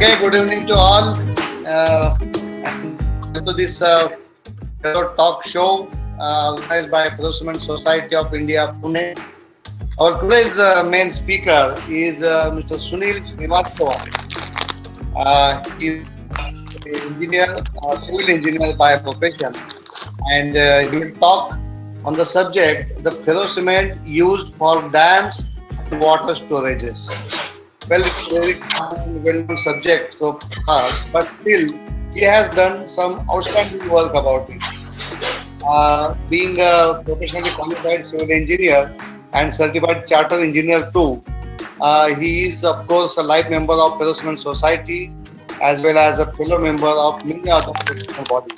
Okay, good evening to all. And to this talk show organized by Prosperity Society of India, Pune. Our today's main speaker is Mr. Sunil Srivastava. He is an engineer, civil engineer by profession, and he will talk on the subject the ferro cement used for dams and water storages. Well, it's a very common, well-known subject so far, but still, he has done some outstanding work about it. Being a professionally qualified civil engineer and certified chartered engineer too, he is, of course, a life member of Ferrocement Society as well as a fellow member of many other professional bodies.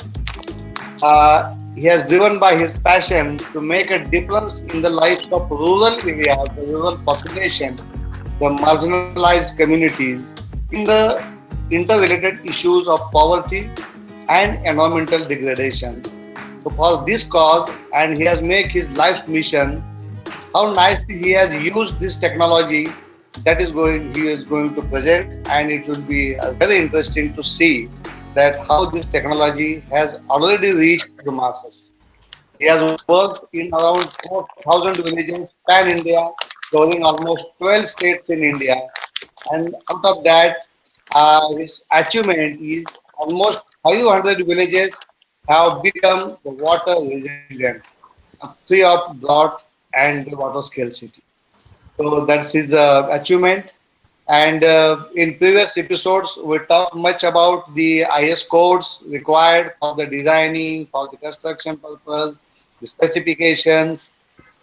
He has driven by his passion to make a difference in the lives of rural areas, the rural population, the marginalized communities in the interrelated issues of poverty and environmental degradation. So for this cause, and he has made his life mission, how nicely he has used this technology that he is going to present, and it will be very interesting to see that how this technology has already reached the masses. He has worked in around 4,000 villages pan India, covering almost 12 states in India. And out of that, his achievement is almost 500 villages have become the water resilient, free of drought and water scarcity. So that's his achievement. And in previous episodes, we talked much about the IS codes required for the designing, for the construction purpose, the specifications.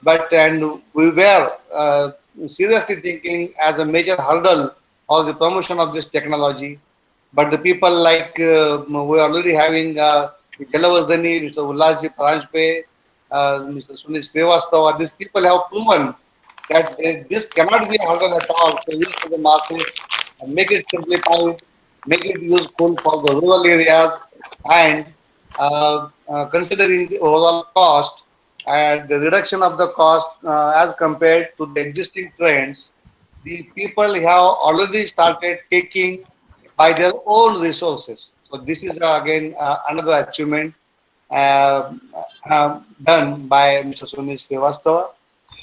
But and we were seriously thinking as a major hurdle for the promotion of this technology. But the people like we are already having Jalavardhani, Mr. Ullasji Paranjpe, Mr. Sunil Srivastava, these people have proven that this cannot be a hurdle at all to reach to the masses and make it simplified, make it useful for the rural areas, and considering the overall cost and the reduction of the cost as compared to the existing trends, the people have already started taking by their own resources. So this is again another achievement uh, done by Mr. Sunil Srivastava.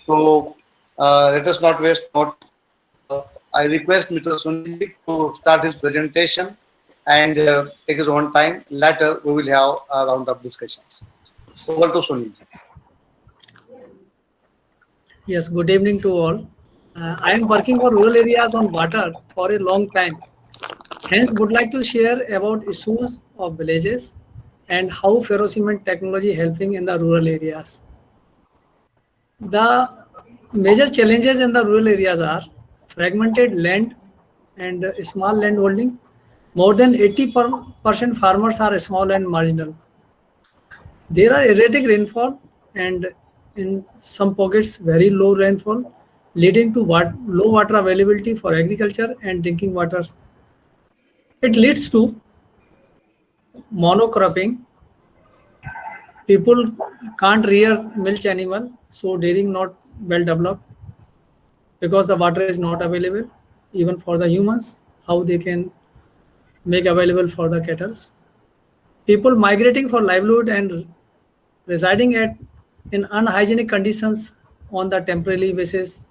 So let us not waste more time. I request Mr. Sunil to start his presentation and take his own time. Later, we will have a round of discussions. Over to Sunil. Yes, good evening to all. I am working for rural areas on water for a long time. Hence, would like to share about issues of villages and how ferrocement technology helping in the rural areas. The major challenges in the rural areas are fragmented land and small land holding. More than 80% farmers are small and marginal. There are erratic rainfall and in some pockets very low rainfall, leading to low water availability for agriculture and drinking water. It leads to monocropping. People can't rear milch animal, so dairying not well developed because the water is not available even for the humans. How they can make available for the cattle? People migrating for livelihood and residing at in unhygienic conditions on the temporary basis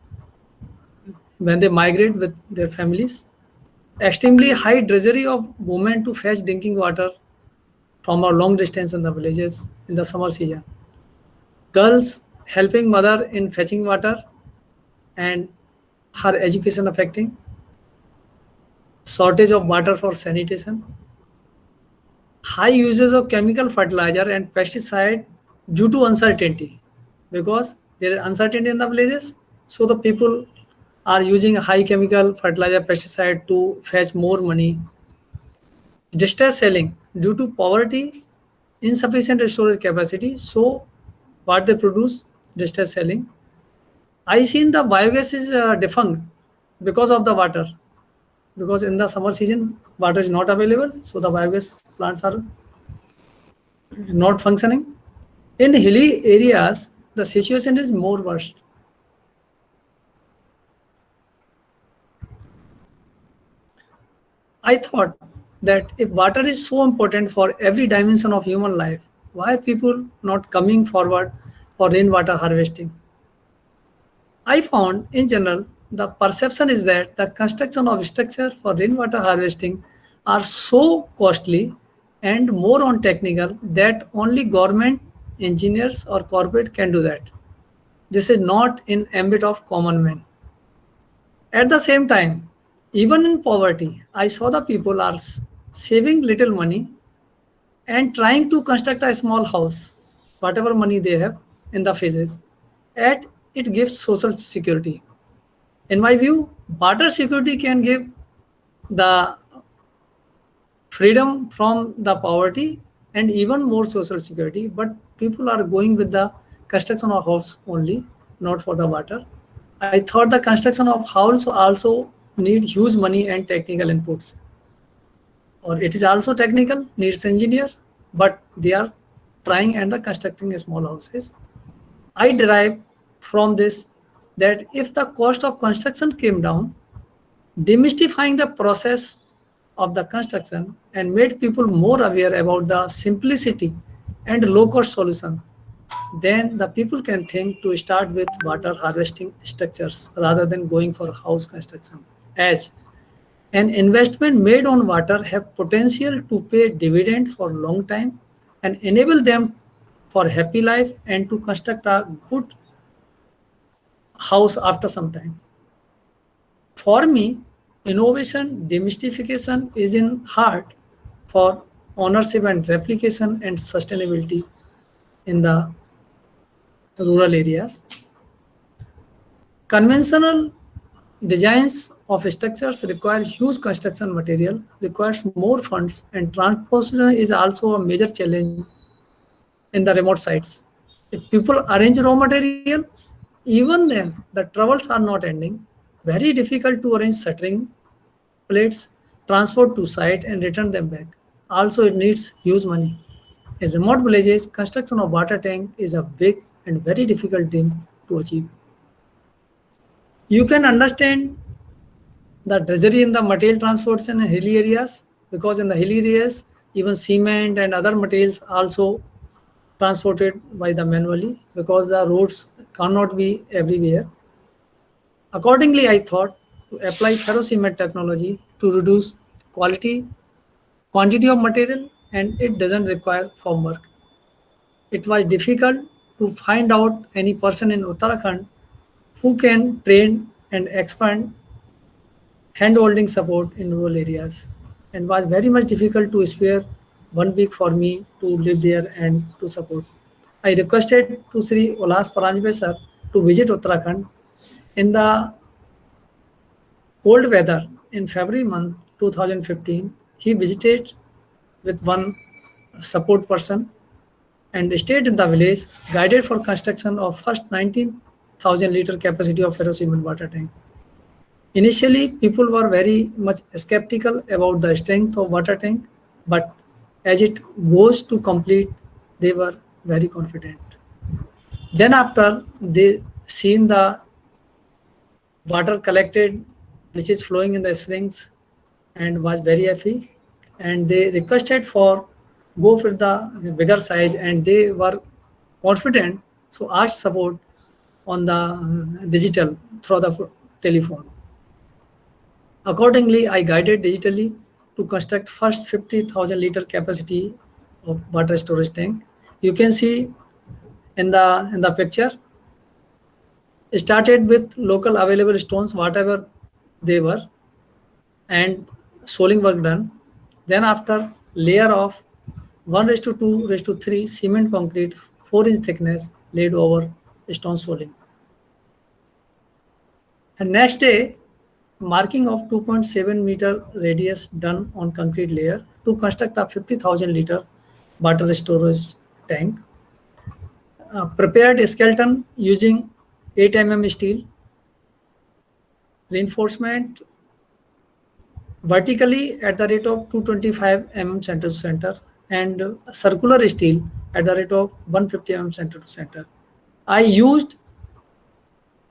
when they migrate with their families. Extremely high drudgery of women to fetch drinking water from a long distance in the villages in the summer season. Girls helping mother in fetching water and her education affecting. Shortage of water for sanitation. High uses of chemical fertilizer and pesticide due to uncertainty because there is uncertainty in the villages, so the people are using high chemical fertilizer pesticide to fetch more money. Distress selling due to poverty, insufficient storage capacity, so what they produce, distress selling. I seen the biogas is defunct because of the water, because in the summer season water is not available, so the biogas plants are not functioning. In hilly areas, the situation is more worse. I thought that if water is so important for every dimension of human life, why people not coming forward for rainwater harvesting? I found in general the perception is that the construction of structure for rainwater harvesting are so costly and more on technical that only government, engineers or corporate can do that. This is not in ambit of common man. At the same time, even in poverty, I saw the people are saving little money and trying to construct a small house, whatever money they have in the phases, and it gives social security. In my view, barter security can give the freedom from the poverty and even more social security, but people are going with the construction of house only, not for the water. I thought the construction of house also need huge money and technical inputs, or it is also technical, needs engineer, but they are trying and the constructing small houses. I derive from this that if the cost of construction came down, demystifying the process of the construction and made people more aware about the simplicity and low cost solution, then the people can think to start with water harvesting structures rather than going for house construction, as an investment made on water have potential to pay dividend for long time and enable them for happy life and to construct a good house after some time. For me, innovation demystification is in heart for ownership and replication and sustainability in the rural areas. Conventional designs of structures require huge construction material, requires more funds, and transportation is also a major challenge in the remote sites. If people arrange raw material, even then the troubles are not ending. Very difficult to arrange shuttering plates, transport to site, and return them back. Also, it needs huge money. In remote villages, construction of water tank is a big and very difficult thing to achieve. You can understand the drudgery in the material transportation in hilly areas, because in the hilly areas, even cement and other materials also transported by the manually, because the roads cannot be everywhere. Accordingly, I thought to apply ferrocement technology to reduce quality, quantity of material, and it doesn't require farm work. It was difficult to find out any person in Uttarakhand who can train and expand hand-holding support in rural areas, and was very much difficult to spare 1 week for me to live there and to support. I requested to Sri Ulas Paranjpe sir to visit Uttarakhand in the cold weather in February month 2015. He visited with one support person and stayed in the village, guided for construction of first 19,000 liter capacity of ferrocement water tank. Initially, people were very much skeptical about the strength of water tank, but as it goes to complete, they were very confident. Then after they seen the water collected, which is flowing in the springs, and was very happy, and they requested for go for the bigger size, and they were confident, so asked support on the digital through the telephone. Accordingly, I guided digitally to construct first 50,000 liter capacity of water storage tank. You can see in the picture, started with local available stones, whatever they were, and soling work done. Then after layer of 1:2:3 cement concrete 4-inch thickness laid over stone soling. And next day, marking of 2.7 meter radius done on concrete layer to construct a 50,000 liter water storage tank. Prepared skeleton using 8 mm steel, reinforcement vertically at the rate of 225 mm center to center, and circular steel at the rate of 150 mm center to center. I used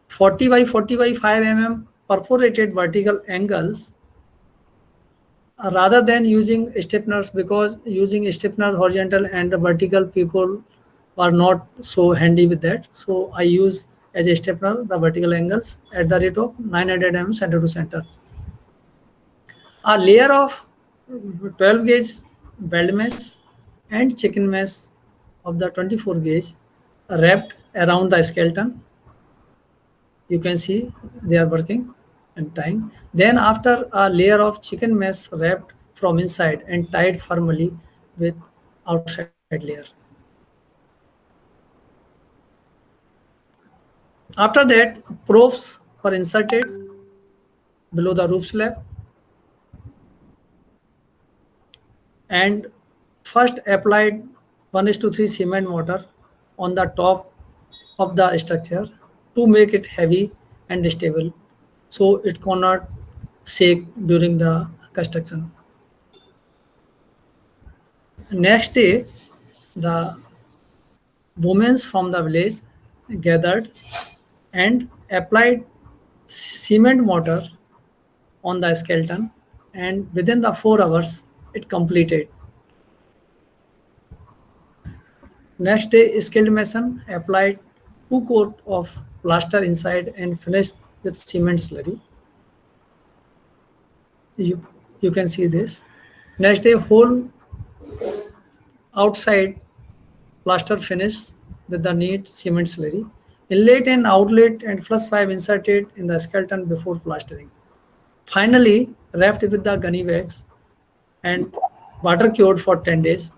40 by 40 by 5 mm perforated vertical angles rather than using stiffeners, because using stiffeners horizontal and vertical, people are not so handy with that. So I use as a stiffener the vertical angles at the rate of 900 mm center to center. A layer of 12 gauge weld mesh and chicken mesh of the 24 gauge wrapped around the skeleton. You can see they are working and tying. Then after, a layer of chicken mesh wrapped from inside and tied firmly with outside layer. After that, probes were inserted below the roof slab and first applied 1:3 cement mortar on the top of the structure to make it heavy and stable, so it cannot shake during the construction. Next day, the women from the village gathered and applied cement mortar on the skeleton, and within the 4 hours it completed. Next day, skilled mason applied 2 coat of plaster inside and finished with cement slurry. You, you can see this. Next day, whole outside plaster finish with the neat cement slurry. Inlet and outlet and flush pipe inserted in the skeleton before plastering. Finally, wrapped with the gunny wax and water cured for 10 days.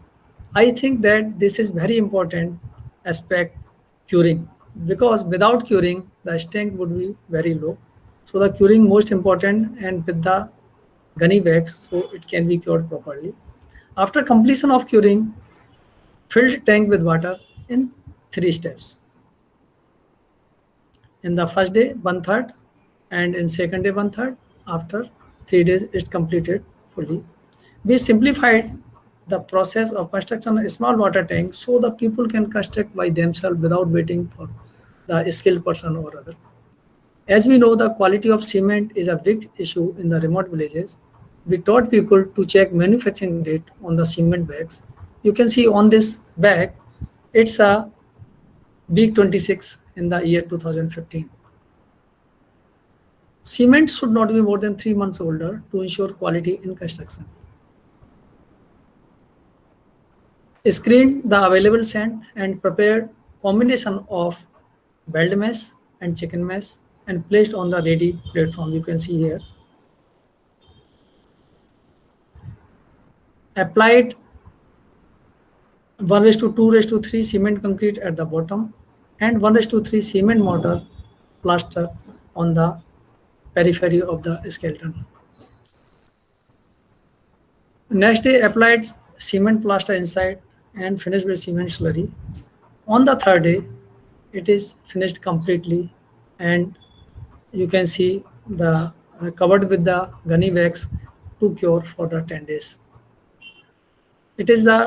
I think that this is very important aspect, curing, because without curing the strength would be very low. So the curing most important, and with the gunny wax so it can be cured properly. After completion of curing, filled tank with water in 3 steps. In the first day 1/3 and in second day 1/3. After 3 days it completed fully. We simplified the process of construction of a small water tank so the people can construct by themselves without waiting for the skilled person or other. As we know, the quality of cement is a big issue in the remote villages. We taught people to check manufacturing date on the cement bags. You can see on this bag, it's a Big 26 in the year 2015. Cement should not be more than 3 months older to ensure quality in construction. Screen the available sand and prepared combination of weld mesh and chicken mesh and placed on the ready platform. You can see here. Applied 1:2:3 cement concrete at the bottom and 1:3 cement mortar plaster on the periphery of the skeleton. Next day, applied cement plaster inside and finished with cement slurry. On the third day, it is finished completely, and you can see the covered with the gunny wax to cure for the 10 days. It is the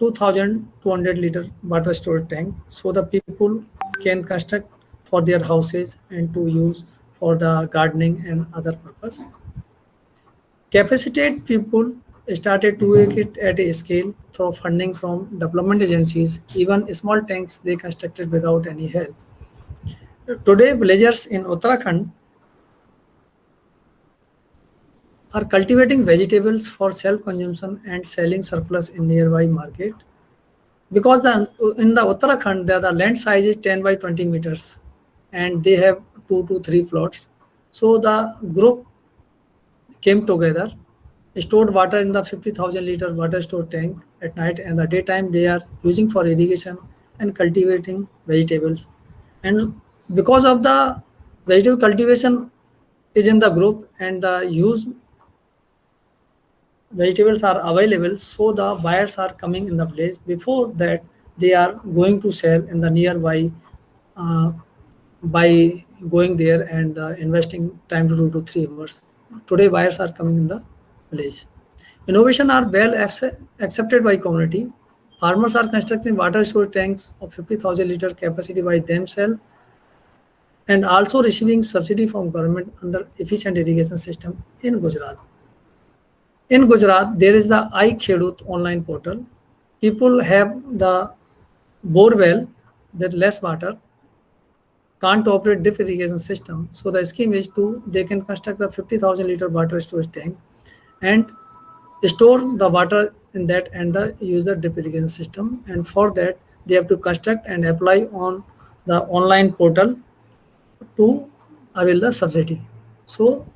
2,200 liter water storage tank, so the people can construct for their houses and to use for the gardening and other purpose. Capacitate people started to make it at a scale through funding from development agencies. Even small tanks they constructed without any help. Today, villagers in Uttarakhand are cultivating vegetables for self-consumption and selling surplus in nearby market. Because in the Uttarakhand, the land size is 10 by 20 meters and they have 2 to 3 plots. So the group came together, stored water in the 50,000 liter water store tank at night, and the daytime they are using for irrigation and cultivating vegetables. And because of the vegetable cultivation is in the group and the use vegetables are available, so the buyers are coming in the place. Before that, they are going to sell in the nearby by going there and investing time to 2 to 3 hours. Today, buyers are coming in the village. Innovation are well accepted by community. Farmers are constructing water storage tanks of 50,000 liter capacity by themselves and also receiving subsidy from government under efficient irrigation system in Gujarat. In Gujarat, there is the iKhedut online portal. People have the bore well with less water, can't operate drip irrigation system. So the scheme is to they can construct a 50,000 liter water storage tank and store the water in that and the use the drip irrigation system. And for that, they have to construct and apply on the online portal to avail the subsidy. So,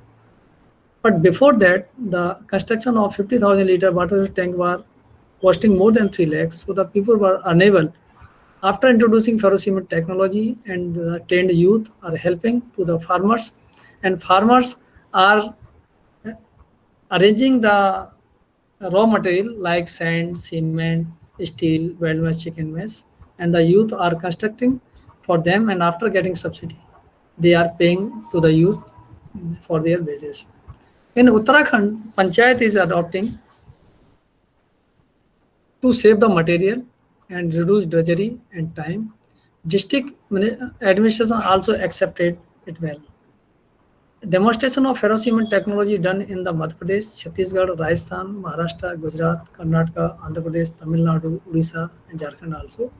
but before that, the construction of 50,000 liter water tank was costing more than 3 lakhs. So the people were unable. After introducing ferrocement technology, and the trained youth are helping to the farmers, and farmers are arranging the raw material like sand, cement, steel, wild mesh, chicken mesh, and the youth are constructing for them. And after getting subsidy, they are paying to the youth for their wages. In Uttarakhand, Panchayat is adopting to save the material and reduce drudgery and time. District administration also accepted it well. Demonstration of ferrocement technology done in the Madhya Pradesh, Chhattisgarh, Rajasthan, Maharashtra, Gujarat, Karnataka, Andhra Pradesh, Tamil Nadu, Odisha, and Jharkhand also.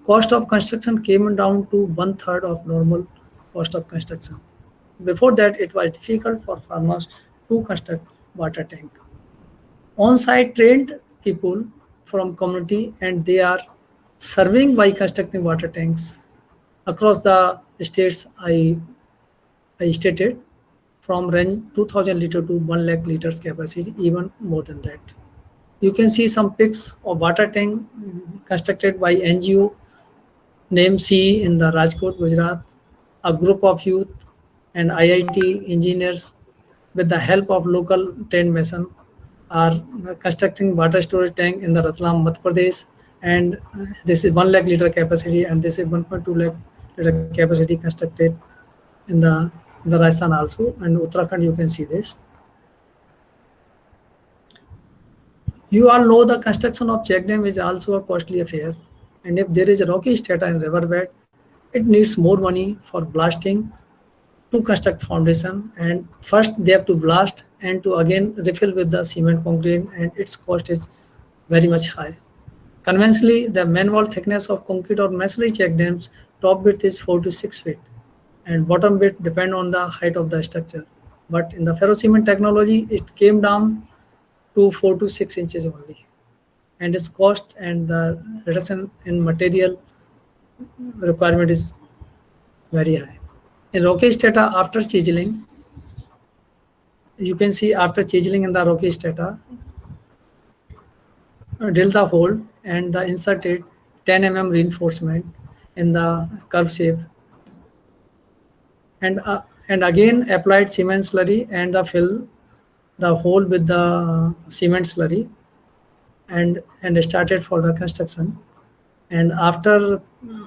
Cost of construction came down to 1/3 of normal cost of construction. Before that, it was difficult for farmers to construct water tank. On-site trained people from community, and they are serving by constructing water tanks across the states I stated, from range 2,000 liter to 1 lakh liters capacity, even more than that. You can see some pics of water tank constructed by NGO named C in the Rajkot, Gujarat. A group of youth and IIT engineers with the help of local trained mason are constructing water storage tank in the Ratlam, Madhya Pradesh, and this is 1 lakh liter capacity, and this is 1.2 lakh liter capacity constructed in the Rajasthan also, and Uttarakhand you can see this. You all know the construction of check dam is also a costly affair, and if there is a rocky strata in riverbed, it needs more money for blasting to construct foundation, and first they have to blast and to again refill with the cement concrete, and its cost is very much high. Conventionally, the main wall thickness of concrete or masonry check dams top width is 4 to 6 feet, and bottom width depend on the height of the structure. But in the ferrocement technology, it came down to 4 to 6 inches only, and its cost and the reduction in material requirement is very high. In rocky strata, after chiseling, you can see after chiseling in the rocky strata, drill the hole and the inserted 10 mm reinforcement in the curve shape, and again applied cement slurry and the fill the hole with the cement slurry, and started for the construction. And after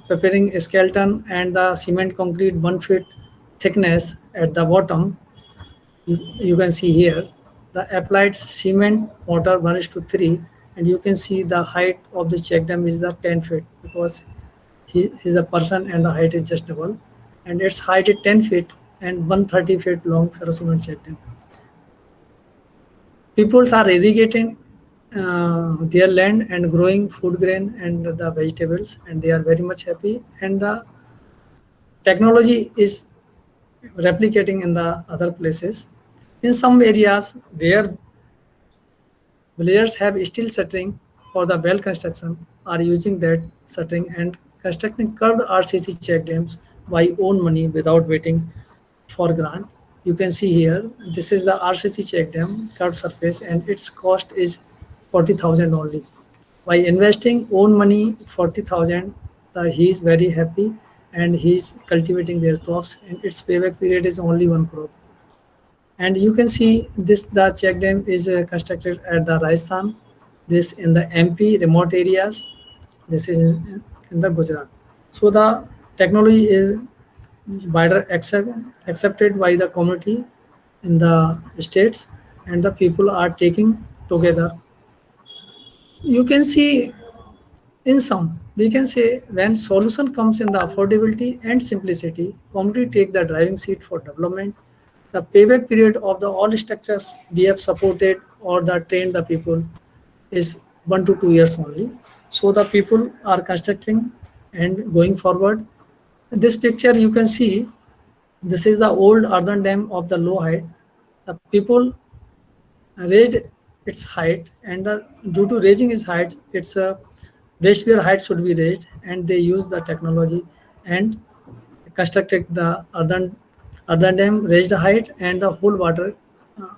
preparing a skeleton and the cement concrete 1 foot thickness at the bottom, you can see here the applied cement mortar 1:3, and you can see the height of the check dam is the 10 feet, because he is a person and the height is just double, and its height is 10 feet and 130 feet long ferrocement check dam. Peoples are irrigating their land and growing food grain and the vegetables, and they are very much happy, and the technology is replicating in the other places. In some areas where villagers have steel shuttering for the well construction, are using that shuttering and constructing curved RCC check dams by own money without waiting for grant. You can see here, this is the RCC check dam curved surface, and its cost is 40,000 only. By investing own money 40,000, he is very happy, and he is cultivating their crops, and its payback period is only 1 crop. And you can see this, the check dam is constructed at the Rajasthan, this in the MP remote areas, this is in the Gujarat. So the technology is wider accepted by the community in the states, and the people are taking together. You can see in some, we can say when solution comes in the affordability and simplicity, community take the driving seat for development. The payback period of the all structures we have supported or the train the people is 1 to 2 years only. So the people are constructing and going forward. This picture you can see, this is the old earthen dam of the low height. The people raised its height, and due to raising its height, its waste bear height should be raised, and they use the technology and constructed the earthen dam, raised the height, and the whole water,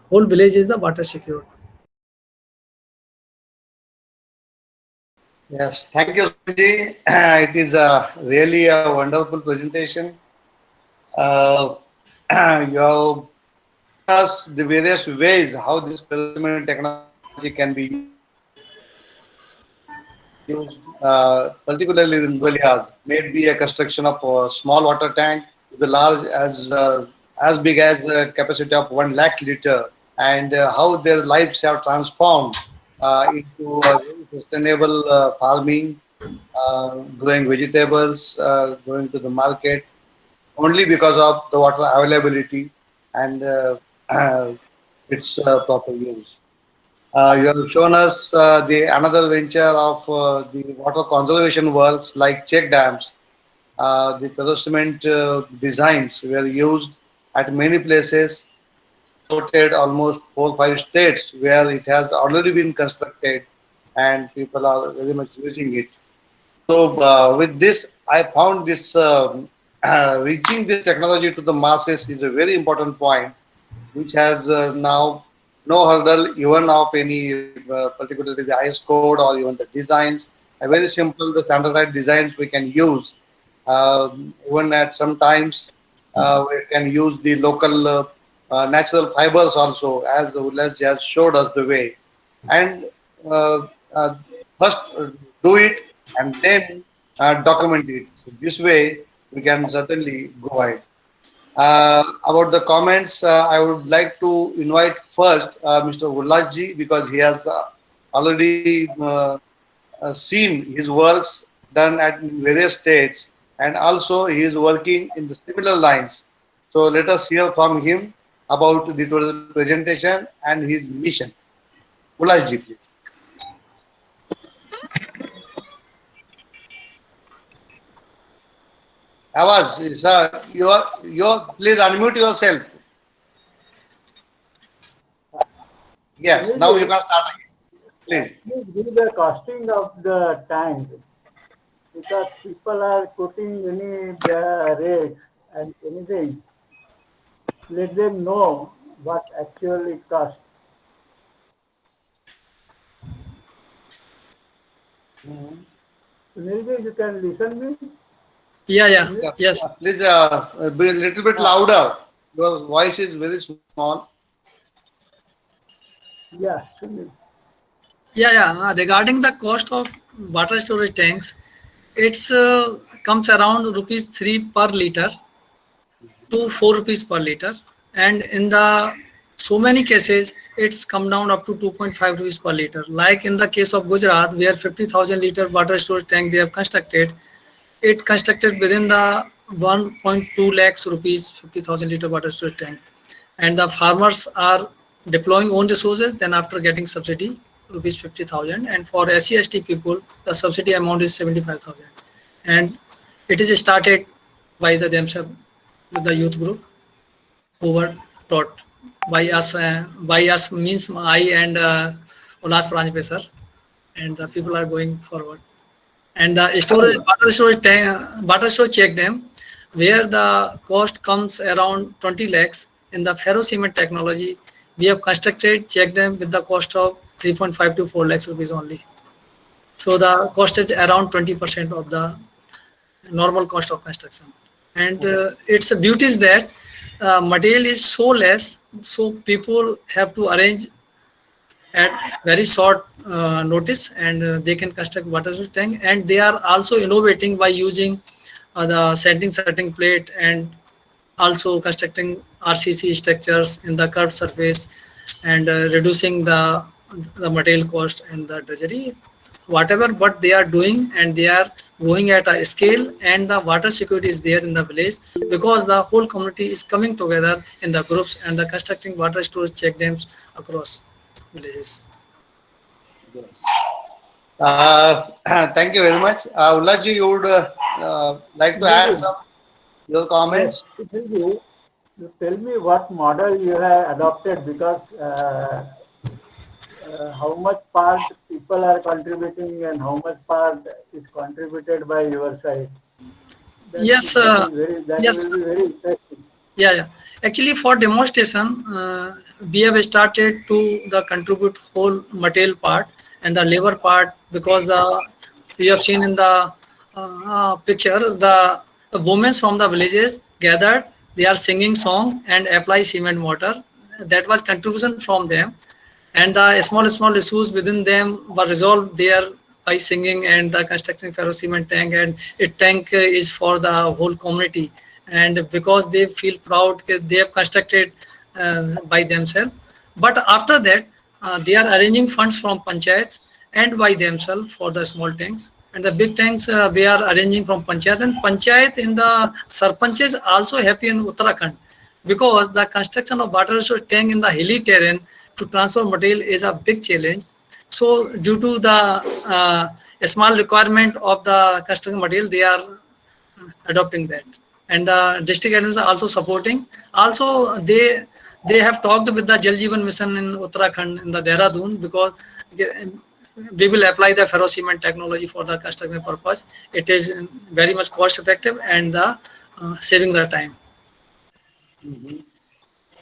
whole village is the water secured. Yes, thank you, Sanjay. It is really a wonderful presentation. Uh, you have us the various ways how this development technology can be used, particularly in rural areas. Maybe a construction of a small water tank with a large as big as a capacity of 1 lakh liter, and how their lives have transformed into very sustainable farming, growing vegetables, going to the market only because of the water availability and its proper use. You have shown us the another venture of the water conservation works like check dams. The ferro cement designs were used at many places, supported almost 4 5 states where it has already been constructed, and people are very much using it. So with this, I found this reaching this technology to the masses is a very important point, which has now no hurdle even of any particularly the IS code or even the designs. A very simple, the standardized designs we can use. Even at sometimes we can use the local natural fibers also, as Ullas just showed us the way. And uh, uh, first do it and then document it. So this way we can certainly go ahead. About the comments, I would like to invite first Mr. Ullasji, because he has already seen his works done at various states, and also he is working in the similar lines. So let us hear from him about the total presentation and his mission. Ullasji, please. Awaz, sir, please unmute yourself. Yes, now you can start again. Please. Give the costing of the tank, because people are putting any rates and anything. Let them know what actually cost. Sunilji, you can listen me? Yeah, yeah, Yeah, yes. please be a little bit louder. Your voice is very small. Yeah, Sunil. Yeah. Regarding the cost of water storage tanks, it's comes around rupees 3 per liter to 4 rupees per liter, and in the so many cases it's come down up to 2.5 rupees per liter. Like in the case of Gujarat, where 50,000 liter water storage tank they have constructed, it constructed within the 1.2 lakhs rupees 50,000 liter water storage tank, and the farmers are deploying own resources. Then after getting subsidy rupees 50,000, and for SC/ST people the subsidy amount is 75,000, and it is started by the themselves with the youth group who were taught by us. By us means I and Ulas Pranjpe sir, and the people are going forward. And the storage water storage check dam, where the cost comes around 20 lakhs. In the ferro cement technology, we have constructed check dam with the cost of 3.5 to 4 lakhs rupees only. So the cost is around 20% of the normal cost of construction. And its beauty is that material is so less, so people have to arrange at very short notice, and they can construct water storage tank. And they are also innovating by using the setting plate, and also constructing RCC structures in the curved surface, and reducing the material cost and the drudgery, whatever what they are doing. And they are going at a scale, and the water security is there in the village, because the whole community is coming together in the groups and the constructing water storage check dams across. villages. Yes. Thank you very much. Ullaji, you would like to add some your Yes, comments? Sushilji, you tell me what model you have adopted because how much part people are contributing and how much part is contributed by your side. Yes, That is very, that yes, will be very interesting. yeah. Actually, for demonstration, we have started to the contribute whole material part and the labor part because the you have seen in the picture the women from the villages gathered. They are singing song and apply cement mortar. That was contribution from them, and the small issues within them were resolved there by singing and the constructing ferro cement tank, and it tank is for the whole community, and because they feel proud they have constructed by themselves. But after that they are arranging funds from panchayats and by themselves for the small tanks, and the big tanks we are arranging from panchayat, and panchayat in the sarpanches also happy in Uttarakhand because the construction of water resource tank in the hilly terrain to transfer material is a big challenge. So due to the small requirement of the construction material, they are adopting that, and the district admins are also supporting. Also, they have talked with the Jal Jeevan Mission in Uttarakhand in the Dehradun because we will apply the ferro cement technology for the construction purpose. It is very much cost effective and the saving the time.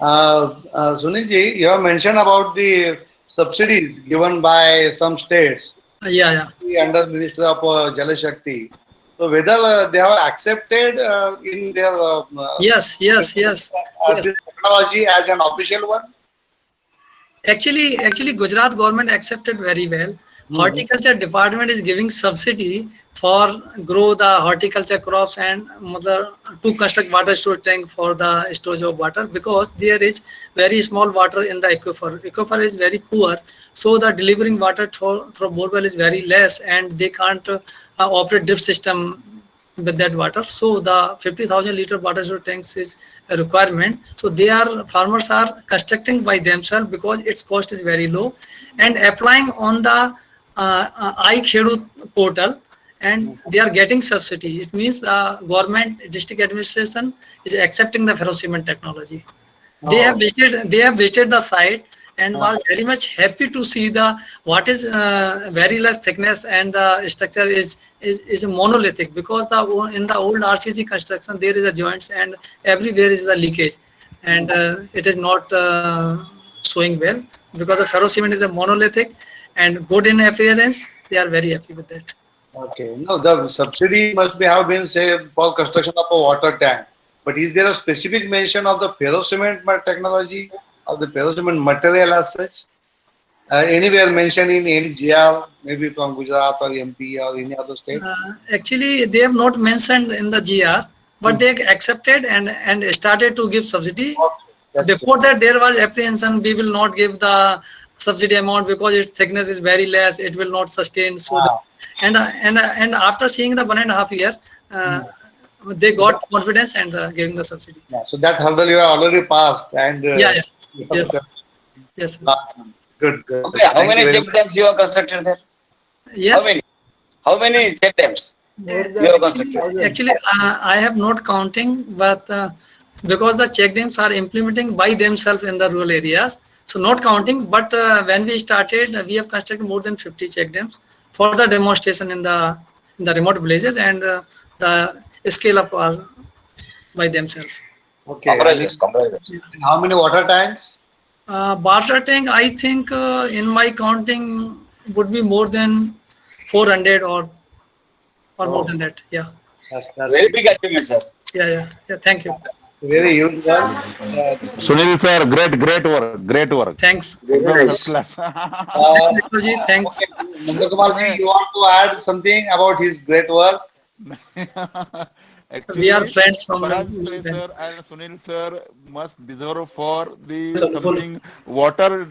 Sunil ji, you have mentioned about the subsidies given by some states Yeah. under Ministry of Jal Shakti. So whether they have accepted in their Yes. this technology as an official one? Actually, Gujarat government accepted very well. Horticulture department is giving subsidy for grow the horticulture crops and mother to construct water storage tank for the storage of water because there is very small water in the aquifer. Aquifer is very poor, so the delivering water through borewell is very less, and they can't operate drip system with that water. So the 50,000 liter water storage tanks is a requirement. So they are farmers are constructing by themselves because its cost is very low and applying on the iKhedut portal, and they are getting subsidy. It means the government district administration is accepting the ferro cement technology. They have visited the site and was very much happy to see the what is very less thickness, and the structure is monolithic because the in the old RCC construction there is a joints and everywhere is the leakage, and it is not showing well because the ferro cement is a monolithic and good in appearance. They are very happy with that. Okay. No, the subsidy must be have been say for construction of a water tank. But is there a specific mention of the ferro cement technology or the ferro cement material as such? Anywhere mentioned in any GR, maybe from Gujarat or MP or any other state? Actually, they have not mentioned in the GR, but they accepted and started to give subsidy. That's Before that, there was apprehension. We will not give the subsidy amount because its thickness is very less. It will not sustain. So, and after seeing the 1.5 year, they got confidence and giving the subsidy. yeah, so that hurdle you have already passed and Yeah. Yes. Yes. Sir. Good. Okay, how Thank many you very check much. dams you have constructed there? Yes. How many check dams More you have than constructed? Actually, I have not counting, but because the check dams are implementing by themselves in the rural areas, so not counting. But when we started, we have constructed more than 50 check dams for the demonstration in the remote villages, and the scale up are by themselves. Okay. Congratulations. How many water tanks? Water tank, I think in my counting would be more than 400 or more than that. Yeah. That's Very big achievement, sir. Yeah. Thank you. very huge one. Sunil sir, great work. Thanks. Very First nice. class. Technology, thanks. Nandakumar ji, you want to add something about his great work? Actually, We are friends from Parag sir and Sunil sir must deserve for the something water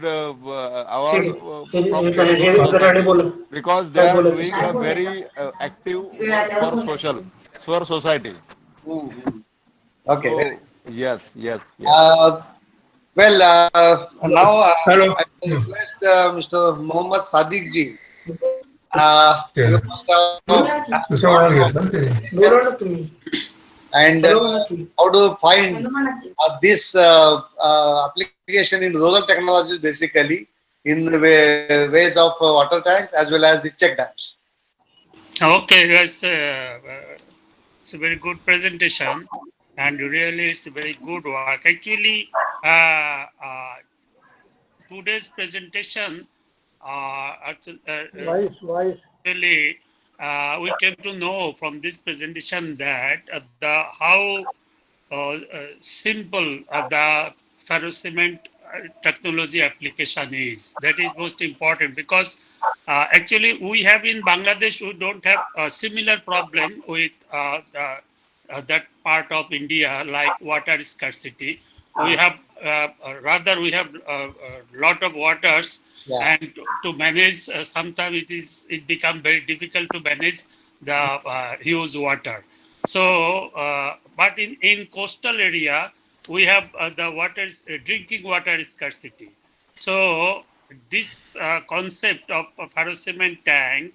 award from the because they are doing a very active work for society. Okay. So, yes. Uh, Well, now Hello. I request Mr. Mohammad Sadiq ji. Yeah. You must have दुसरा कोणाला घेतला ना ते? and how do you find this application in rural technology basically in the ways of water tanks as well as the check dams? Okay, it's a very good presentation, and really it's a very good work. Actually, today's presentation, really, we came to know from this presentation that how simple the ferrocement technology application is. That is most important because actually we have in Bangladesh, we don't have a similar problem with that part of India like water scarcity. We have rather we have a lot of waters, and to manage sometimes it become very difficult to manage the huge water. So, but in coastal area, we have the drinking water scarcity. So, this concept of a ferrocement tank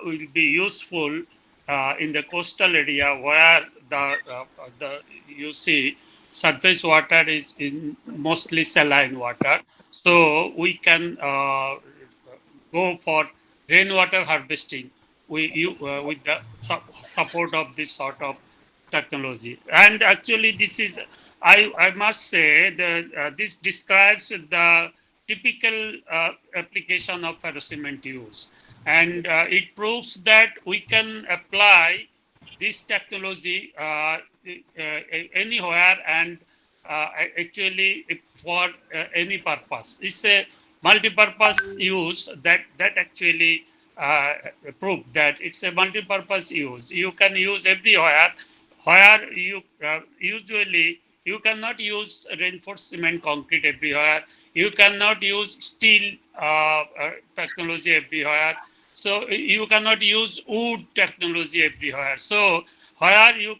will be useful in the coastal area where the you see surface water is in mostly saline water. So, we can go for rainwater harvesting with the support of this sort of technology. And actually, this is, I must say, that this describes the typical application of ferrocement use. And it proves that we can apply this technology anywhere and actually for any purpose. It's a multi-purpose use that actually proved that it's a multi-purpose use. You can use everywhere where you usually you cannot use reinforced cement concrete everywhere. You cannot use steel technology everywhere. So you cannot use wood technology everywhere. So where you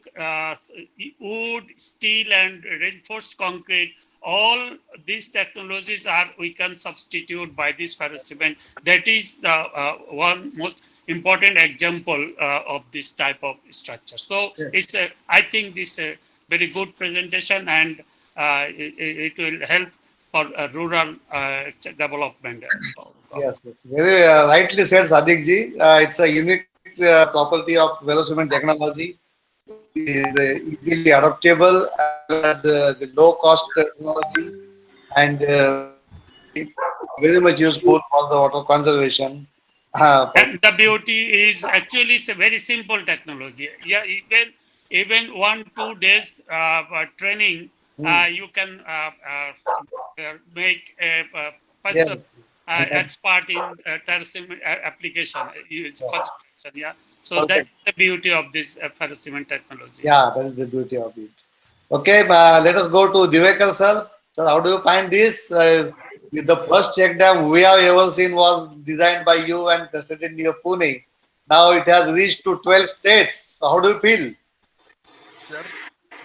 wood, steel, and reinforced concrete, all these technologies are we can substitute by this ferrocement. That is the one most important example of this type of structure. So it's I think this is a very good presentation, and it will help for rural development. Yes, very rightly said, Sadiq ji. It's a unique property of ferrocement technology. Easily adaptable as well as the low cost technology and very much useful for the water conservation. And the beauty is actually it's a very simple technology. Yeah, even 1-2 days training, you can make a person Yes. expert in ferrocement application, construction. Yeah, so Okay. that's the beauty of this ferrocement technology. Yeah, that is the beauty of it. Okay, let us go to Divekar sir. So how do you find this? The first check dam we have ever seen was designed by you and tested in near Pune. Now it has reached to 12 states. So how do you feel? Sir,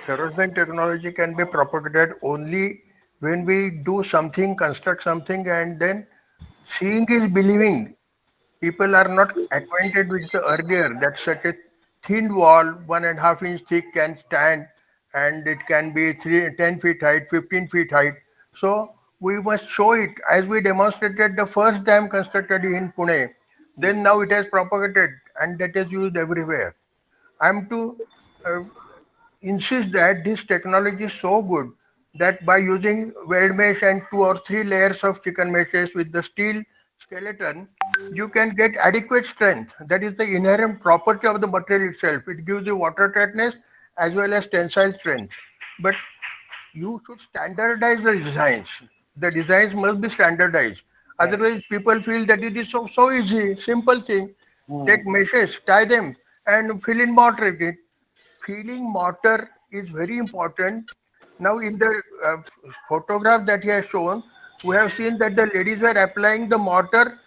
ferrocement technology can be propagated only when we do something, construct something, and then seeing is believing. People are not acquainted with the earlier that such a thin wall, 1.5 inch thick, can stand, and it can be 10 feet height, 15 feet height. So we must show it as we demonstrated the first dam constructed in Pune. Then now it has propagated and that is used everywhere. I'm to uh, insist that this technology is so good that by using weld mesh and 2 or 3 layers of chicken meshes with the steel skeleton, you can get adequate strength. That is the inherent property of the material itself. It gives you water tightness as well as tensile strength. But you should standardize the designs. The designs must be standardized. Otherwise, people feel that it is so easy, simple thing. Take meshes, tie them, and fill in mortar. Filling mortar is very important. Now, in the photograph that he has shown, we have seen that the ladies were applying the mortar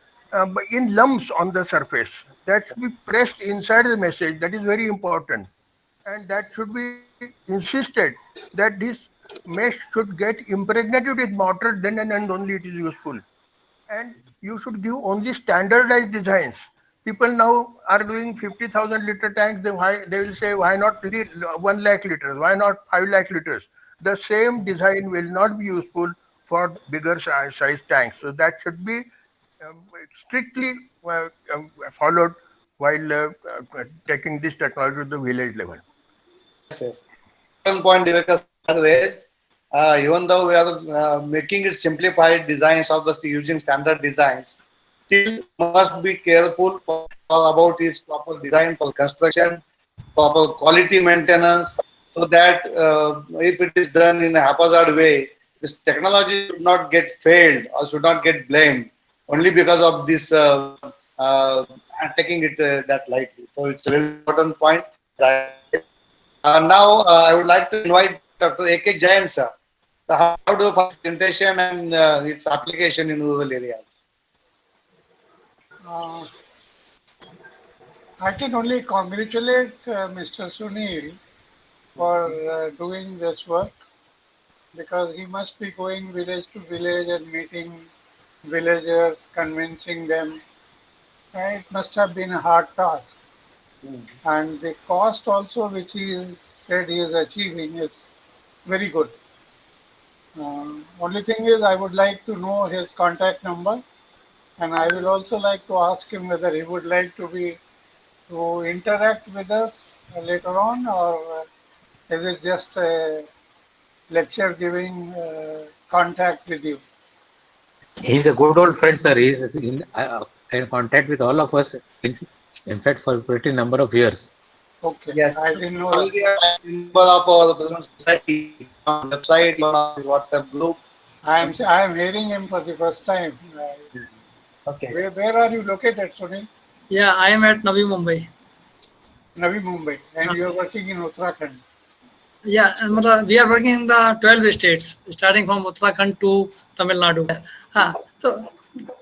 in lumps on the surface. That should be pressed inside the message. That is very important. And that should be insisted that this mesh should get impregnated with mortar, then and only it is useful. And you should give only standardized designs. People now are doing 50,000 liter tanks. They will say, why not 1 lakh liters? Why not 5 lakh liters? The same design will not be useful for bigger size tanks. So that should be strictly followed while taking this technology to the village level. Yes. One point Divakar raised, even though we are making it simplified designs of the using standard designs, still must be careful about its proper design for construction, proper quality maintenance, so that if it is done in a haphazard way, this technology should not get failed or should not get blamed only because of this taking it that lightly. So it's a very important point. Now I would like to invite Dr. A.K. Jain sir. How do you find presentation and its application in rural areas? I can only congratulate Mr. Sunil for doing this work, because he must be going village to village and meeting villagers, convincing them. It must have been a hard task. And the cost also which he said he is achieving is very good. Only thing is, I would like to know his contact number, and I will also like to ask him whether he would like to interact with us later on, or is it just a lecture giving contact with you? He's a good old friend, sir. He's in contact with all of us. In fact, for a pretty number of years. Okay. Yes, I didn't know already that. a member of our President Society website, on the WhatsApp group. I am hearing him for the first time. Okay. Where are you located, Sunil? Yeah, I am at Navi Mumbai. Navi Mumbai, and you are working in Uttarakhand. Yeah, and we are working in the 12 states, starting from Uttarakhand to Tamil Nadu. So,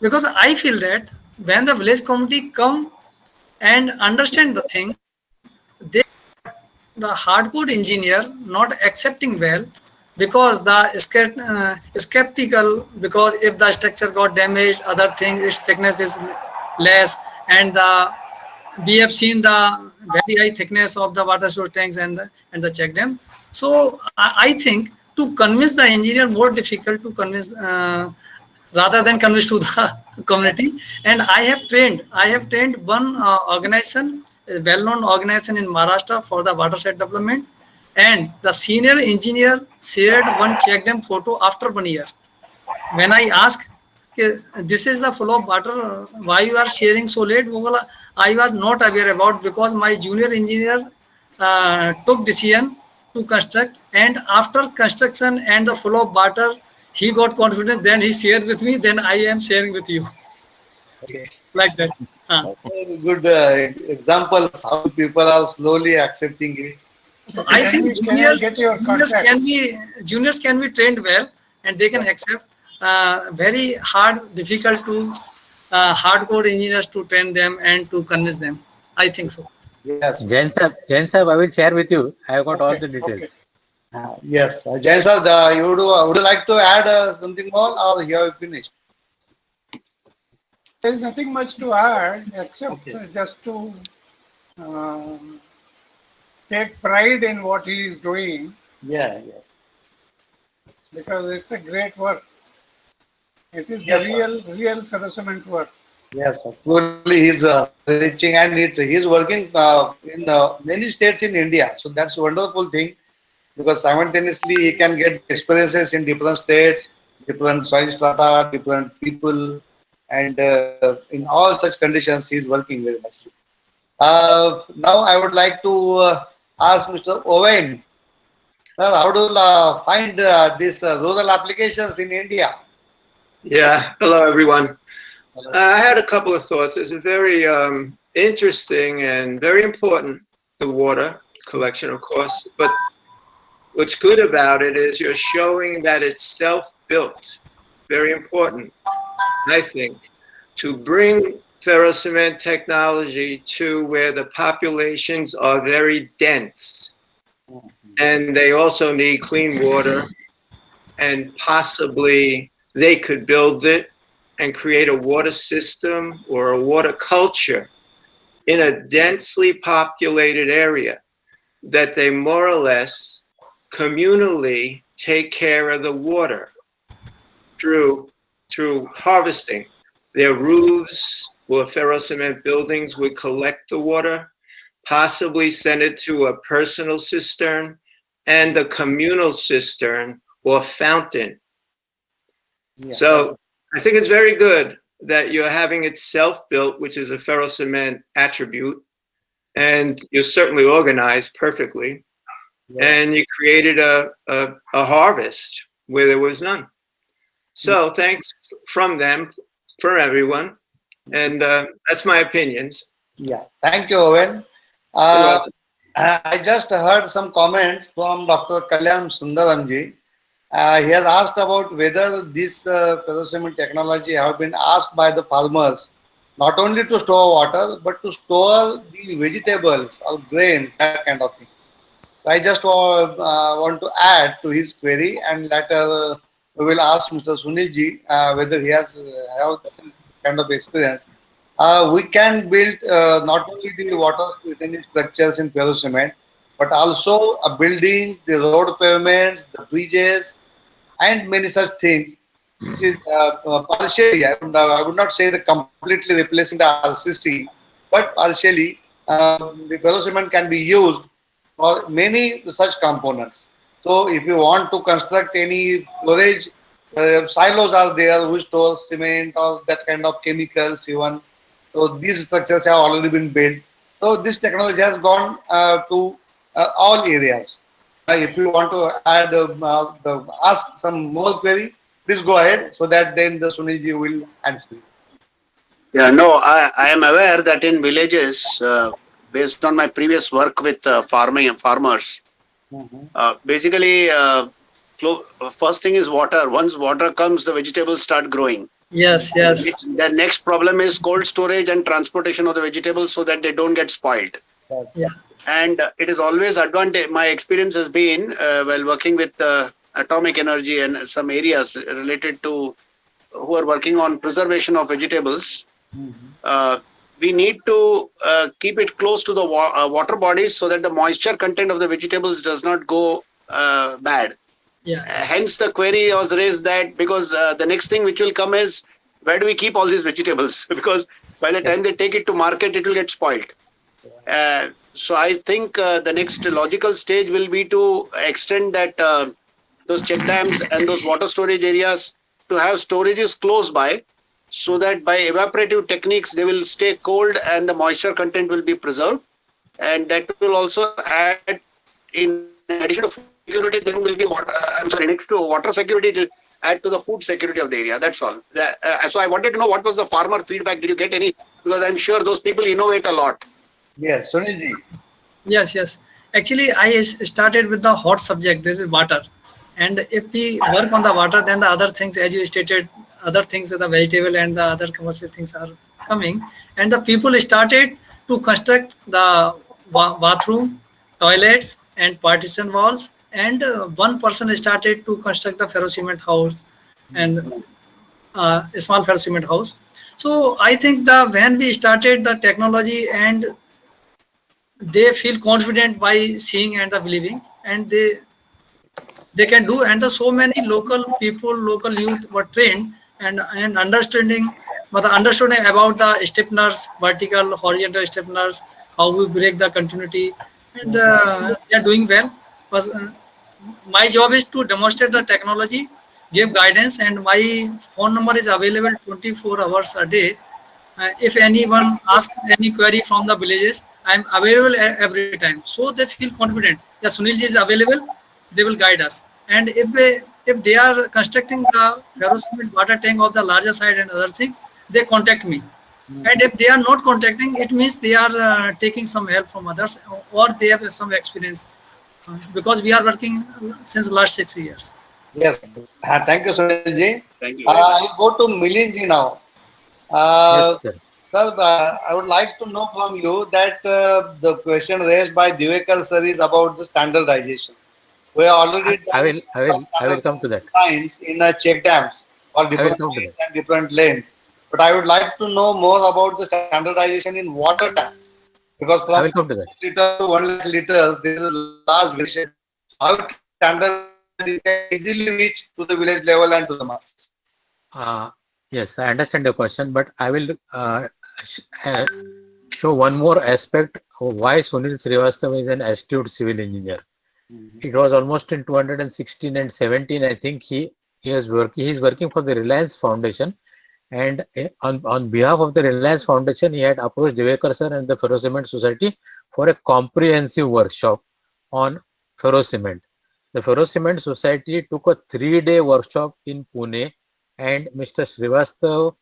because I feel that when the village community come and understand the thing, they the hardcore engineer not accepting well, because the skeptical, because if the structure got damaged, other thing, its thickness is less, and we have seen the very high thickness of the water source tanks and the check dam. So I think to convince the engineer more difficult to convince rather than convince to the community. And I have trained one organization, a well-known organization in Maharashtra for the watershed development, and the senior engineer shared one check dam photo after 1 year. When I asked, this is the flow of water, why you are sharing so late? I was not aware about, because my junior engineer took decision to construct, and after construction and the flow of water, he got confident, then he shared with me, then I am sharing with you. Okay. Like that. Very good examples how people are slowly accepting it. So I think juniors juniors can be trained well, and they can accept very hard, difficult to hardcore engineers to train them and to convince them. I think so. Yes. Jain sir, I will share with you. I have got all the details. Yes. Jain sir, would you like to add something more, or you have finished? There is nothing much to add except just to take pride in what he is doing. Yeah. Because it's a great work. It is Yes, real ferrocement work. Yes, truly he's reaching, and he's working in many states in India. So that's a wonderful thing, because simultaneously he can get experiences in different states, different soil strata, different people, and in all such conditions he's working very nicely. Now I would like to ask Mr. Owen, how do you find these rural applications in India? Yeah, hello everyone. I had a couple of thoughts. It's a very interesting and very important, the water collection, of course, but what's good about it is you're showing that it's self-built. Very important, I think, to bring ferrocement technology to where the populations are very dense. and they also need clean water, and possibly they could build it and create a water system or a water culture in a densely populated area that they more or less communally take care of the water through harvesting. Their roofs or ferrocement buildings would collect the water, possibly send it to a personal cistern and a communal cistern or fountain. Yeah, So I think it's very good that you're having it self-built, which is a ferrocement attribute, and you're certainly organized perfectly, and you created a harvest where there was none. So thanks from them, for everyone, and that's my opinions. yeah. Thank you, Owen. welcome. I just heard some comments from Dr. Kalyan Sundaramji. He has asked about whether this ferrocement technology have been asked by the farmers not only to store water but to store the vegetables or grains, that kind of thing. I just want to add to his query, and later we will ask Mr. Sunilji whether he has have this kind of experience. We can build not only the water retaining structures in ferrocement, but also buildings, the road pavements, the bridges, and many such things. It is partially, I would not say the completely replacing the RCC, but partially the ferrocement can be used for many such components. So if you want to construct any storage, silos are there which store cement or that kind of chemicals even. So these structures have already been built. So this technology has gone to all areas. If you want to add, ask some more query, please go ahead so that then the Sunilji will answer. Yeah, no, I am aware that in villages, based on my previous work with farming and farmers, basically, first thing is water. Once water comes, the vegetables start growing. Yes, yes. The next problem is cold storage and transportation of the vegetables so that they don't get spoiled. Yeah. And it is always advantage. My experience has been while working with atomic energy and some areas related to who are working on preservation of vegetables. We need to keep it close to the water bodies so that the moisture content of the vegetables does not go bad. Yeah. Hence the query was raised that because the next thing which will come is where do we keep all these vegetables? Because by the time they take it to market, it will get spoiled. So I think the next logical stage will be to extend that those check dams and those water storage areas to have storages close by, so that by evaporative techniques they will stay cold and the moisture content will be preserved, and that will also add, in addition to food security, then will be water. Next to water security, it will add to the food security of the area. That's all. So I wanted to know what was the farmer feedback. Did you get any? Because I'm sure those people innovate a lot. Yes, Sunilji. Yes, yes. Actually, I started with the hot subject. This is water. And if we work on the water, then the other things, as you stated, other things, the vegetable and the other commercial things are coming. And the people started to construct the bathroom, toilets, and partition walls. And one person started to construct the ferrocement house and a small ferrocement house. So I think when we started the technology, and they feel confident by seeing and the believing, and they can do, and so many local people, local youth were trained and understanding about the stiffeners, vertical, horizontal stiffeners, how we break the continuity, and they are doing well. But my job is to demonstrate the technology, give guidance, and my phone number is available 24 hours a day. If anyone asks any query from the villages, I am available every time. So they feel confident. The Sunilji is available, they will guide us. And if they are constructing the ferrocement water tank of the larger side and other thing, they contact me. And if they are not contacting, it means they are taking some help from others, or they have some experience, because we are working since last 6 years. Yes. Thank you, Sunilji. Thank you. I will go to Milinji now. Yes, sir. Sir, I would like to know from you that the question raised by Divekar sir is about the standardization. We have already I done will come to that. lines in check dams or different come to lines and different lanes. But I would like to know more about the standardization in water tanks, because I from will come to that. liter to 1 lakh liters, there is a large variation. How it standard it can easily reach to the village level and to the masses. Yes, I understand your question, but I will show one more aspect of why Sunil Srivastava is an astute civil engineer. It was almost in 2016 and 17, I think he is working for the Reliance Foundation, and on behalf of the Reliance Foundation, he had approached Divekar sir and the Ferrocement Society for a comprehensive workshop on ferrocement. The Ferrocement Society took a 3-day workshop in Pune, and Mr. Srivastava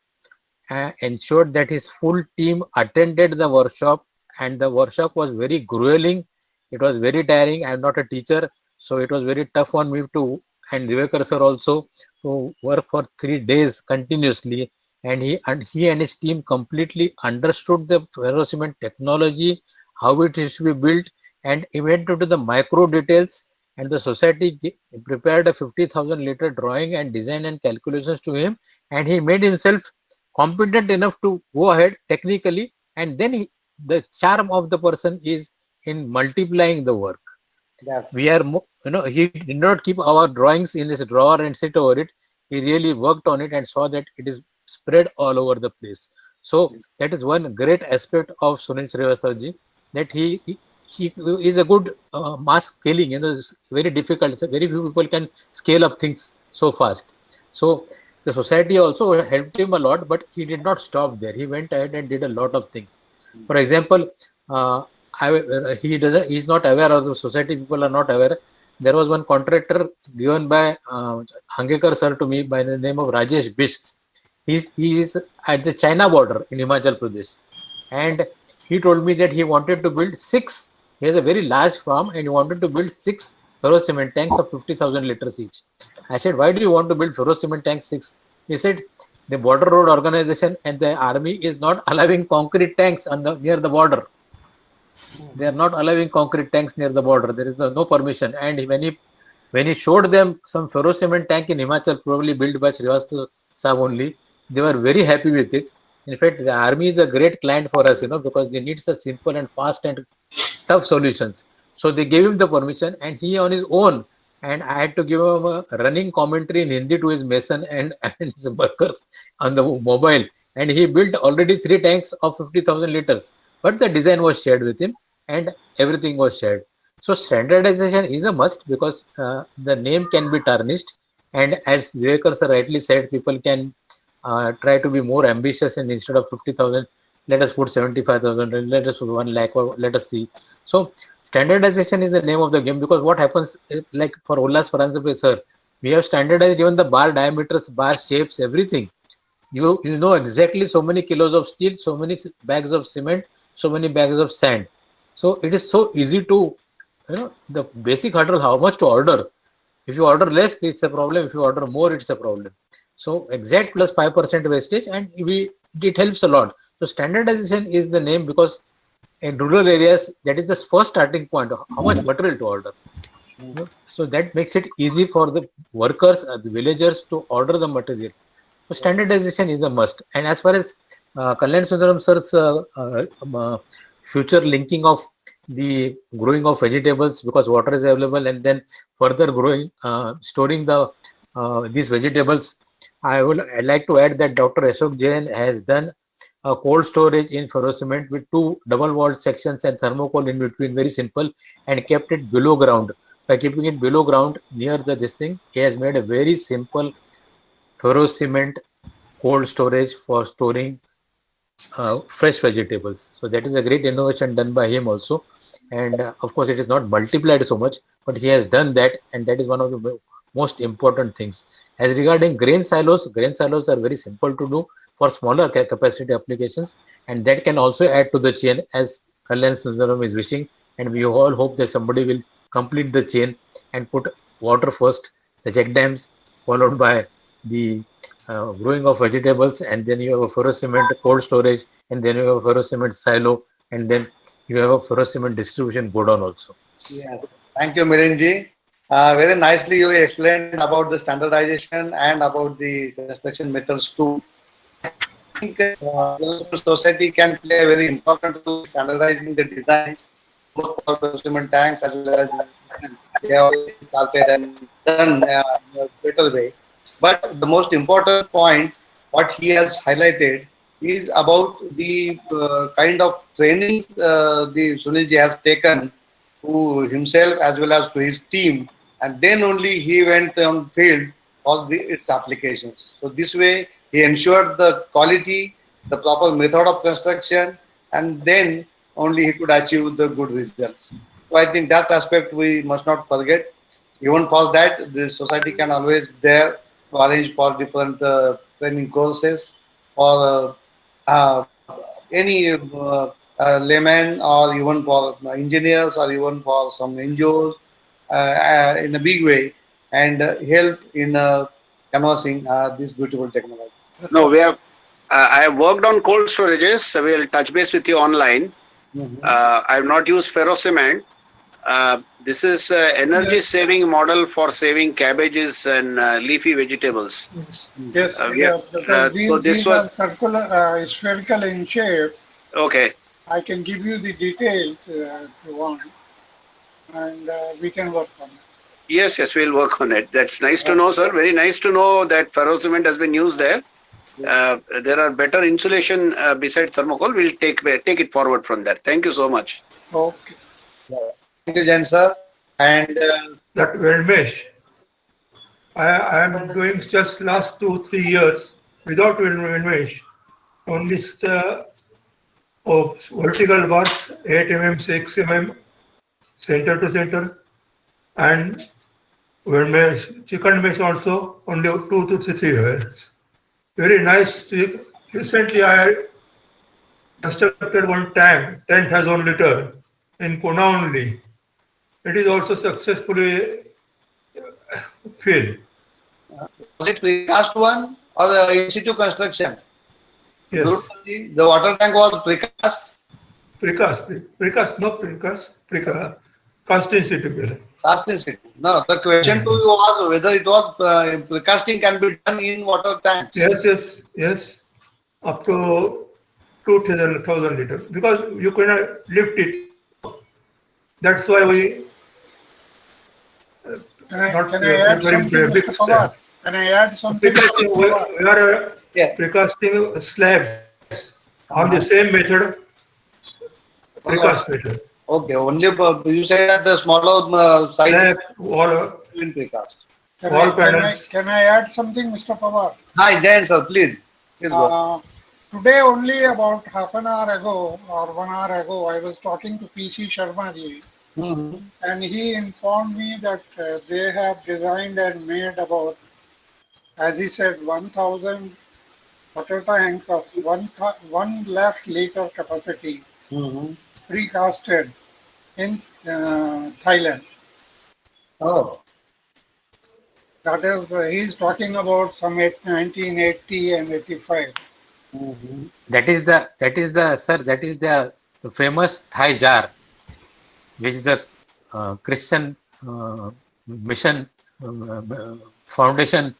ensured that his full team attended the workshop, and the workshop was very grueling. It was very tiring. I am not a teacher, so it was very tough on me to, and Divekar sir also, to work for 3 days continuously. And he and his team completely understood the ferrocement technology, how it is to be built, and he went into the micro details. And the society prepared a 50,000 liter drawing and design and calculations to him, and he made himself competent enough to go ahead technically. And then the charm of the person is in multiplying the work. Yes. We are, he did not keep our drawings in his drawer and sit over it. He really worked on it and saw that it is spread all over the place. So that is one great aspect of Sunil Srivastava, that he is a good mass scaling. It's very difficult. So very few people can scale up things so fast. So the society also helped him a lot, but he did not stop there. He went ahead and did a lot of things. For example, he's not aware of the society. People are not aware. There was one contractor given by Hangekar sir to me by the name of Rajesh Bisht. He is at the China border in Himachal Pradesh, and he told me that he wanted to build 6. He has a very large farm, and he wanted to build 6 ferrocement tanks of 50,000 liters each. I said, why do you want to build ferrocement tanks 6? He said, the border road organization and the army is not allowing concrete tanks near the border. They are not allowing concrete tanks near the border. There is no permission. And when he showed them some ferrocement tank in Himachal, probably built by Srivastava Saab only, they were very happy with it. In fact, the army is a great client for us, because they need such simple and fast and tough solutions. So they gave him the permission, and he on his own, and I had to give him a running commentary in Hindi to his mason and his workers on the mobile. And he built already 3 tanks of 50,000 liters. But the design was shared with him, and everything was shared. So standardization is a must, because the name can be tarnished. And as Divekar sir rightly said, people can try to be more ambitious, and instead of 50,000, let us put 75,000, let us put 1 lakh, or let us see. So standardization is the name of the game, because what happens, like for Ullas Paranjape sir, we have standardized even the bar diameters, bar shapes, everything. You know exactly so many kilos of steel, so many bags of cement, so many bags of sand. So it is so easy to, the basic hurdle, how much to order. If you order less, it's a problem. If you order more, it's a problem. So exact plus 5% wastage, and it helps a lot. So standardization is the name, because in rural areas, that is the first starting point of how much material to order. So that makes it easy for the workers, the villagers to order the material. So standardization is a must. And as far as Kalyan Sundaram sir's future linking of the growing of vegetables, because water is available, and then further growing, storing these vegetables, I'd like to add that Dr. Ashok Jain has done a cold storage in ferrocement with 2 double-walled sections and thermocol in between, very simple, and kept it below ground. By keeping it below ground near this thing, he has made a very simple ferrocement cold storage for storing fresh vegetables. So that is a great innovation done by him also. And of course, it is not multiplied so much, but he has done that, and that is one of the most important things. As regarding grain silos are very simple to do for smaller capacity applications, and that can also add to the chain, as Kalyan Sundaram is wishing. And we all hope that somebody will complete the chain and put water first, the check dams, followed by the growing of vegetables, and then you have a ferrocement cold storage, and then you have a ferrocement silo, and then you have a ferrocement distribution godown also. Yes. Thank you, Milinji. Very nicely you explained about the standardization and about the construction methods too. I think society can play a very important role in standardizing the designs, both for cement tanks as well as they have started and done in a better way. But the most important point, what he has highlighted, is about the kind of training the Sunilji has taken to himself as well as to his team, and then only he went on field for its applications. So this way he ensured the quality, the proper method of construction, and then only he could achieve the good results. So I think that aspect we must not forget. Even for that, the society can always there to arrange for different training courses or any layman or even for engineers or even for some NGOs in a big way and help in canvassing this beautiful technology. No, we have. I have worked on cold storages. So we'll touch base with you online. I have not used ferrocement. This is energy saving model for saving cabbages and leafy vegetables. Yes, because so this these was are circular, spherical in shape. okay. I can give you the details if you want, and we can work on it. Yes, we'll work on it. That's nice to know, sir. Very nice to know that ferrocement has been used there. There are better insulation besides thermocol. We'll take it forward from there. Thank you so much. Okay. Yes. Thank you, Jain sir. And That weld mesh, I am doing just last 2-3 years without weld mesh. Only vertical bars, 8 mm, 6 mm, center to center, and weld mesh, chicken mesh also, only 2 to 3 years. Very nice. Recently, I constructed one tank, 10,000 liter, in Pune only. It is also successfully filled. was it precast one or the in situ construction? Yes. The water tank was precast. Cast in situ. Cast in situ. No, the question to you was whether it was precasting can be done in water tanks. Yes. Up to 2,000 liter, because you cannot lift it. That's why we Can I add something, Mr. Pawar? Can I add something? We are precasting slabs on the same method, precast method. Okay, only you say that the smaller size Slab, wall, in precast. Can I add something, Mr. Pawar? Hi, Jain sir, please. Go. Today, only about half an hour ago or 1 hour ago, I was talking to PC Sharma ji, and he informed me that they have designed and made about, as he said, 1,000 water tanks of 1 lakh liter capacity, precasted in Thailand. Oh. That is, he's talking about some 1980 and 85. That is the famous Thai jar, which the Christian Mission Foundation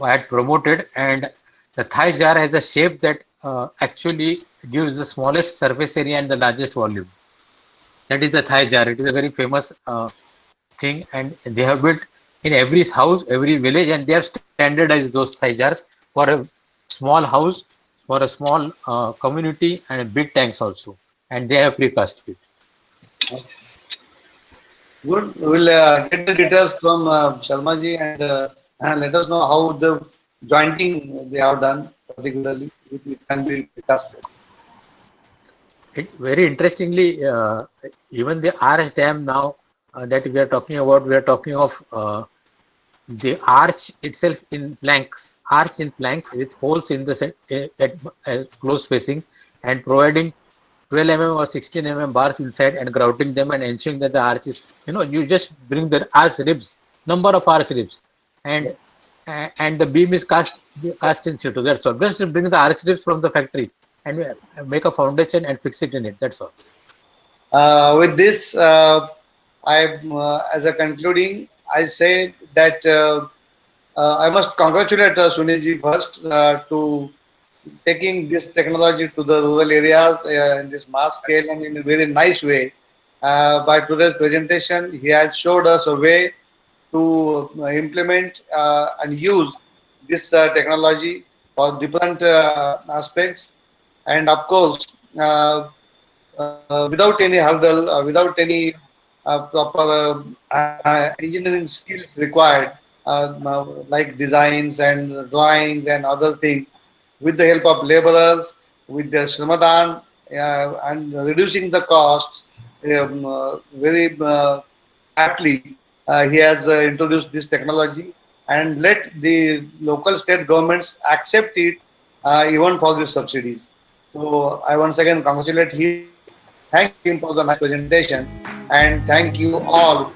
had promoted, and the Thai jar has a shape that actually gives the smallest surface area and the largest volume. That is the Thai jar. It is a very famous thing, and they have built in every house, every village, and they have standardized those Thai jars for a small house, for a small community, and big tanks also, and they have precast it. Good. We'll get the details from Sharma ji and let us know how the jointing they have done, particularly it can be precasted. Very interestingly, even the arch dam now that we are talking about, we are talking of the arch itself in planks, with holes in the at close spacing, and providing 12 mm or 16 mm bars inside and grouting them and ensuring that the arch is, you just bring the arch ribs, number of arch ribs, and the beam is cast in situ. That's all. Just bring the arch ribs from the factory and make a foundation and fix it in it. That's all. With this, as a concluding, I say that I must congratulate Sunilji first to taking this technology to the rural areas in this mass scale and in a very nice way. By today's presentation, he has showed us a way to implement and use this technology for different aspects, and of course, without any hurdle, without any proper engineering skills required, like designs and drawings and other things, with the help of laborers, with their Shramadhan, and reducing the costs very aptly. He has introduced this technology and let the local state governments accept it even for the subsidies. So I once again congratulate him, thank him for the nice presentation, and thank you all